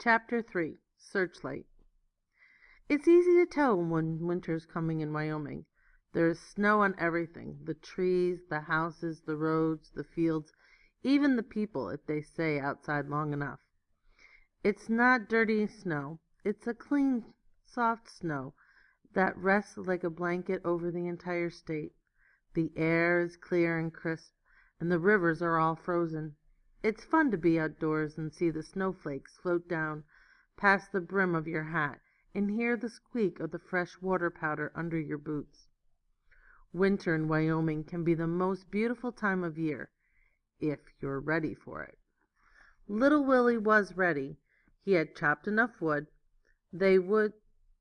Chapter 3 Searchlight. It's easy to tell when winter's coming in Wyoming. There is snow on everything, the trees, the houses, the roads, the fields, even the people, if they stay outside long enough. It's not dirty snow. It's a clean, soft snow that rests like a blanket over the entire state. The air is clear and crisp, and the rivers are all frozen. It's fun to be outdoors and see the snowflakes float down past the brim of your hat and hear the squeak of the fresh water powder under your boots. Winter in Wyoming can be the most beautiful time of year, if you're ready for it. Little Willie was ready. He had chopped enough wood. They would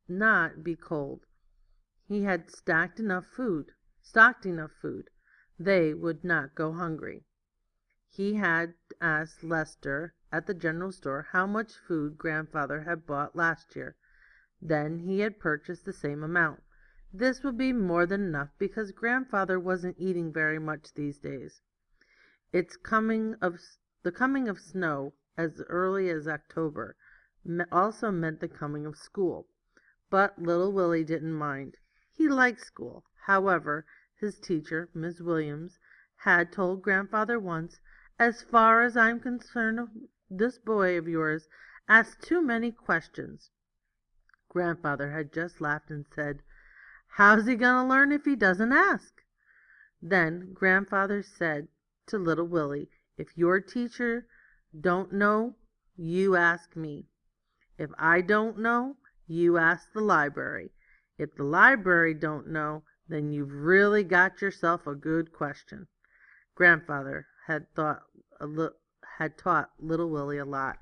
not be cold. He had stocked enough food. They would not go hungry. He had asked Lester at the general store how much food Grandfather had bought last year. Then he had purchased the same amount. This would be more than enough because Grandfather wasn't eating very much these days. The coming of snow as early as October also meant the coming of school. But little Willie didn't mind. He liked school. However, his teacher, Miss Williams, had told Grandfather once, "As far as I'm concerned, this boy of yours asks too many questions." Grandfather had just laughed and said, "How's he going to learn if he doesn't ask?" Then Grandfather said to little Willie, "If your teacher don't know, you ask me. If I don't know, you ask the library. If the library don't know, then you've really got yourself a good question." Grandfather had taught little Willie a lot.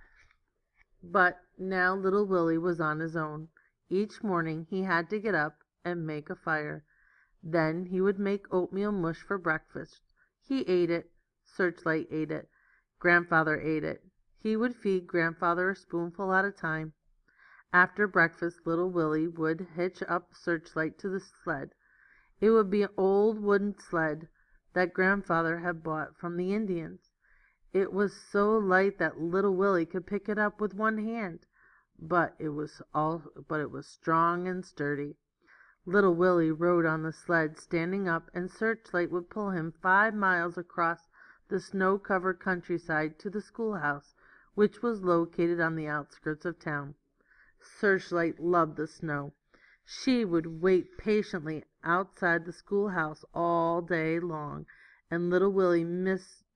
But now little Willie was on his own. Each morning he had to get up and make a fire. Then he would make oatmeal mush for breakfast. He ate it. Searchlight ate it. Grandfather ate it. He would feed Grandfather a spoonful at a time. After breakfast, little Willie would hitch up Searchlight to the sled. It would be an old wooden sled that Grandfather had bought from the Indians. It was so light that little Willie could pick it up with one hand, but it was strong and sturdy. Little Willie rode on the sled standing up, and Searchlight would pull him 5 miles across the snow-covered countryside to the schoolhouse, which was located on the outskirts of town. Searchlight loved the snow. She would wait patiently outside the schoolhouse all day long, and little Willie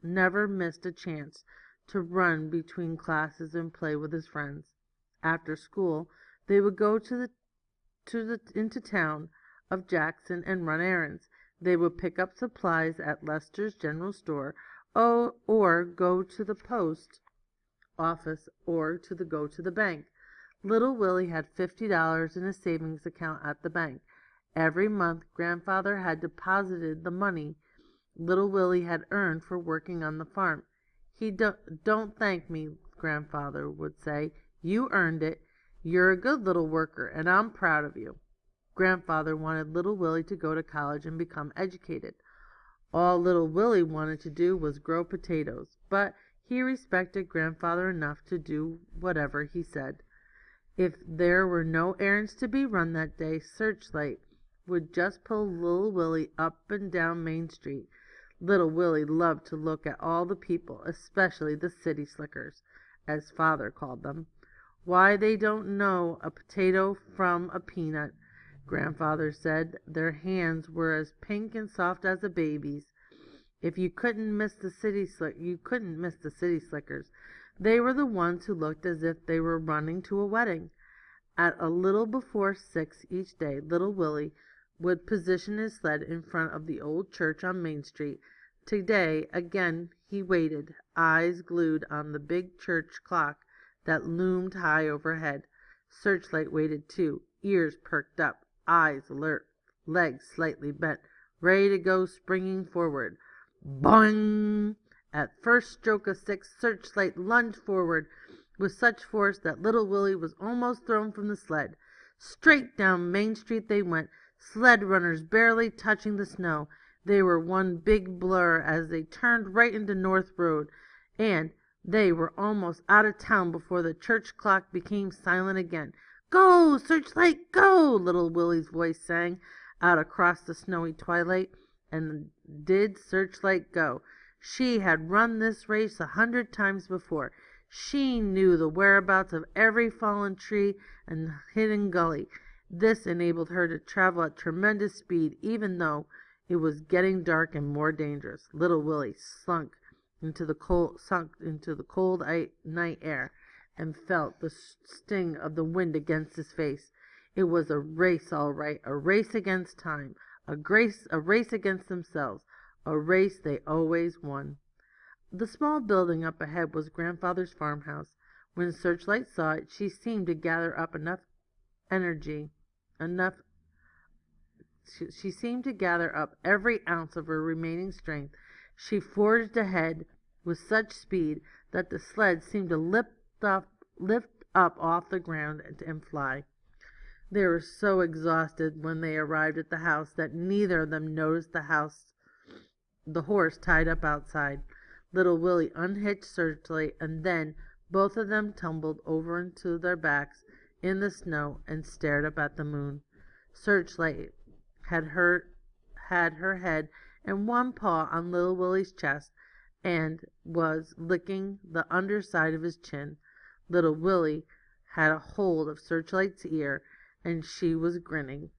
never missed a chance to run between classes and play with his friends. After school, they would go into town of Jackson and run errands. They would pick up supplies at Lester's general store, or go to the post office, or go to the bank. Little Willie had $50 in a savings account at the bank. Every month Grandfather had deposited the money little Willie had earned for working on the farm. Don't thank me," Grandfather would say. "You earned it. You're a good little worker, and I'm proud of you." Grandfather wanted little Willie to go to college and become educated. All little Willie wanted to do was grow potatoes, but he respected Grandfather enough to do whatever he said. If there were no errands to be run that day, Searchlight would just pull little Willie up and down Main Street. Little Willie loved to look at all the people, especially the city slickers, as Father called them. "Why, they don't know a potato from a peanut," Grandfather said. "Their hands were as pink and soft as a baby's." You couldn't miss the city slickers. They were the ones who looked as if they were running to a wedding. At a little before 6 each day, little Willie would position his sled in front of the old church on Main Street. Today, again, he waited, eyes glued on the big church clock that loomed high overhead. Searchlight waited too, ears perked up, eyes alert, legs slightly bent, ready to go springing forward. Boing! At first stroke of 6, Searchlight lunged forward with such force that little Willie was almost thrown from the sled. Straight down Main Street they went, sled runners barely touching the snow. They were one big blur as they turned right into North Road, and They were almost out of town before the church clock became silent again. "Go, Searchlight, go!" little Willie's voice sang out across the snowy twilight. And did Searchlight go. She had run this race 100 times before. She knew the whereabouts of every fallen tree and hidden gully. This enabled her to travel at tremendous speed, even though it was getting dark and more dangerous. Little Willie sunk into the cold night air, and felt the sting of the wind against his face. It was a race, all right, a race against time, a race against themselves, a race they always won. The small building up ahead was Grandfather's farmhouse. When Searchlight saw it, she seemed to gather up she seemed to gather up every ounce of her remaining strength. She forged ahead with such speed that the sled seemed to lift up off the ground and fly. They were so exhausted when they arrived at the house that neither of them noticed the horse tied up outside. Little Willie unhitched Searchlight, and then both of them tumbled over into their backs in the snow and stared up at the moon. Searchlight had her head and one paw on little Willie's chest and was licking the underside of his chin. Little Willie had a hold of Searchlight's ear, and she was grinning.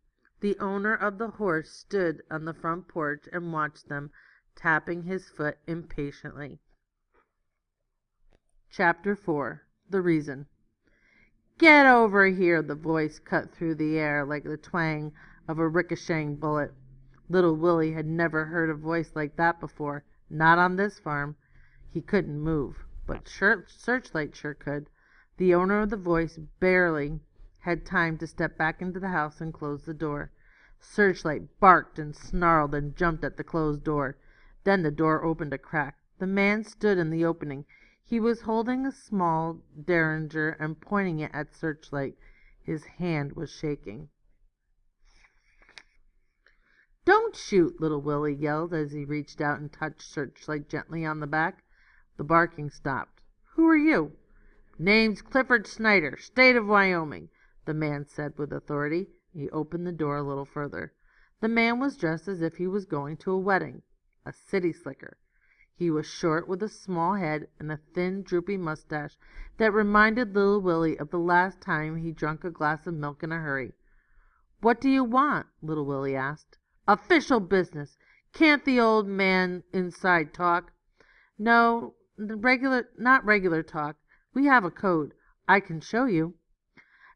The owner of the horse stood on the front porch and watched them, tapping his foot impatiently. Chapter 4. The Reason. "Get over here!" The voice cut through the air like the twang of a ricocheting bullet. Little Willie had never heard a voice like that before, not on this farm. He couldn't move, but Searchlight sure could. The owner of the voice barely had time to step back into the house and close the door. Searchlight barked and snarled and jumped at the closed door. Then the door opened a crack. The man stood in the opening. He was holding a small derringer and pointing it at Searchlight. His hand was shaking. "Don't shoot!" little Willie yelled as he reached out and touched Searchlight gently on the back. The barking stopped. "Who are you?" "Name's Clifford Snyder, State of Wyoming," the man said with authority. He opened the door a little further. The man was dressed as if he was going to a wedding, a city slicker. He was short, with a small head and a thin, droopy mustache that reminded little Willie of the last time he drank a glass of milk in a hurry. "What do you want?" little Willie asked. "Official business. Can't the old man inside talk?" "No, not regular talk. We have a code. I can show you."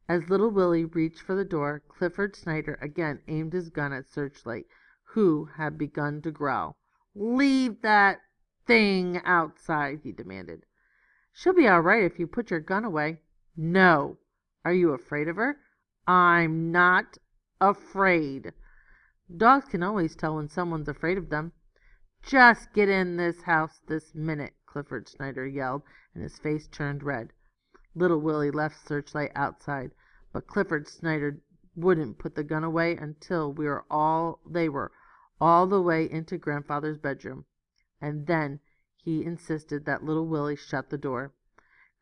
As little Willie reached for the door, Clifford Snyder again aimed his gun at Searchlight, who had begun to growl. "Leave that thing outside," he demanded. "She'll be all right if you put your gun away." "No." "Are you afraid of her?" "I'm not afraid." Dogs can always tell when someone's afraid of them. "Just get in this house this minute," Clifford Snyder yelled, and his face turned red. Little Willie left Searchlight outside, but Clifford Snyder wouldn't put the gun away until they were all the way into Grandfather's bedroom. And then he insisted that little Willie shut the door.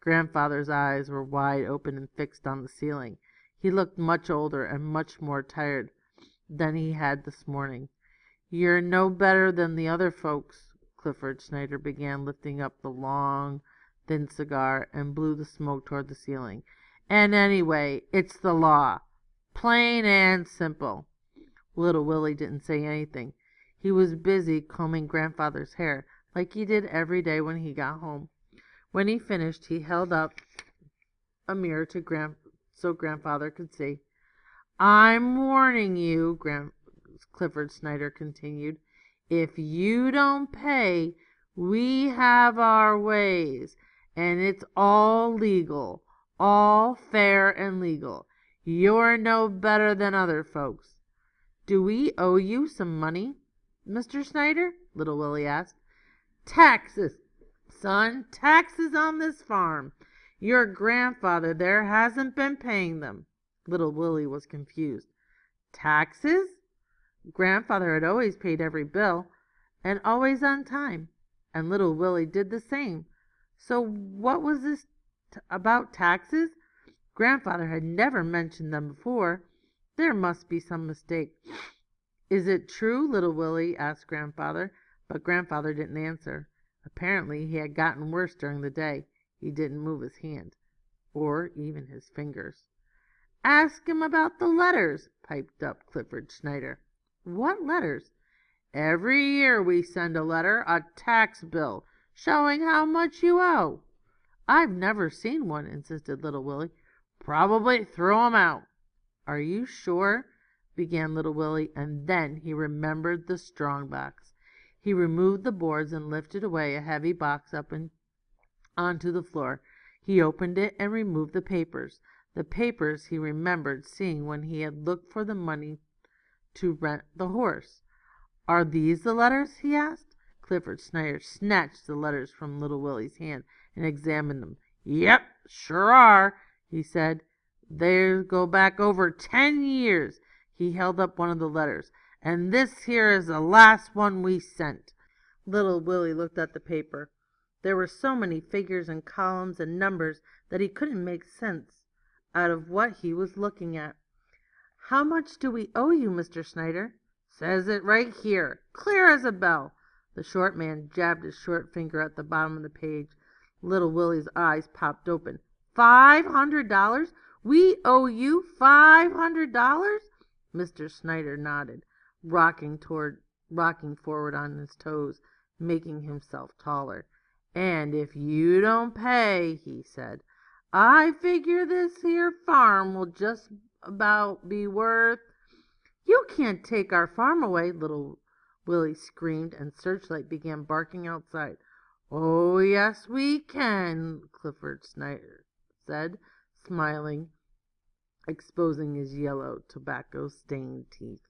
Grandfather's eyes were wide open and fixed on the ceiling. He looked much older and much more tired than he had this morning. "You're no better than the other folks," Clifford Snyder began, lifting up the long, thin cigar, and blew the smoke toward the ceiling. "And anyway, it's the law. Plain and simple." Little Willie didn't say anything. He was busy combing Grandfather's hair, like he did every day when he got home. When he finished, he held up a mirror so Grandfather could see. "I'm warning you," Clifford Snyder continued. "If you don't pay, we have our ways, and it's all legal, all fair and legal. You're no better than other folks." "Do we owe you some money, Mr. Snyder?" little Willie asked. "Taxes, son, taxes on this farm. Your grandfather there hasn't been paying them." Little Willie was confused. "Taxes?" Grandfather had always paid every bill, and always on time, and little Willie did the same. So what was this about taxes? Grandfather had never mentioned them before. There must be some mistake. "Is it true, little Willie?" asked Grandfather, but Grandfather didn't answer. Apparently he had gotten worse during the day. He didn't move his hand, or even his fingers. "Ask him about the letters," piped up Clifford Snyder. "What letters?" "Every year we send a letter, a tax bill, showing how much you owe." "I've never seen one," insisted little Willie. "Probably threw 'em out." "Are you sure?" began little Willie, and then he remembered the strong box. He removed the boards and lifted away a heavy box up and onto the floor. He opened it and removed the papers. The papers he remembered seeing when he had looked for the money to rent the horse. "Are these the letters?" he asked. Clifford Snyder snatched the letters from little Willie's hand and examined them. "Yep, sure are," he said. "They go back over 10 years." He held up one of the letters. "And this here is the last one we sent." Little Willie looked at the paper. There were so many figures and columns and numbers that he couldn't make sense out of what he was looking at. "How much do we owe you, Mr. Snyder?" "Says it right here, clear as a bell." The short man jabbed his short finger at the bottom of the page. Little Willie's eyes popped open. $500? We owe you $500? Mr. Snyder nodded, rocking forward on his toes, making himself taller. "And if you don't pay," he said, "I figure this here farm will just about be worth—" "You can't take our farm away!" little Willie screamed, and Searchlight began barking outside. "Oh, yes, we can," Clifford Snyder said, smiling, exposing his yellow, tobacco-stained teeth.